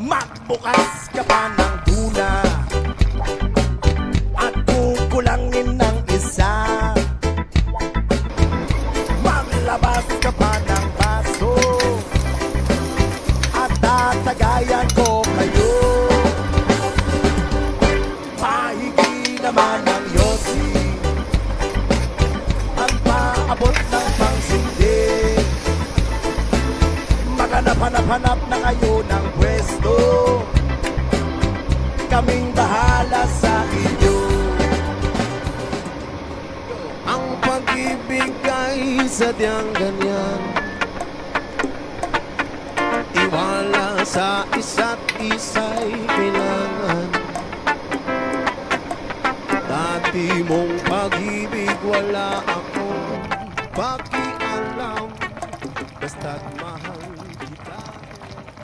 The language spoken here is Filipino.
Magbukas ka pa ng tuna at kukulangin ng isa. Maglabas ka pa ng baso at tatagayan ko kayo. Mahigi naman ng yosi at paabot ng pangsindi. Maghanap-hanap na kayo ng pwesto, kaming bahala sa inyo. Ang pag-ibig ay sadyang ganyan, tiwala sa isa't isa'y kailangan. Dati mong pag-ibig wala akong pakialam, basta't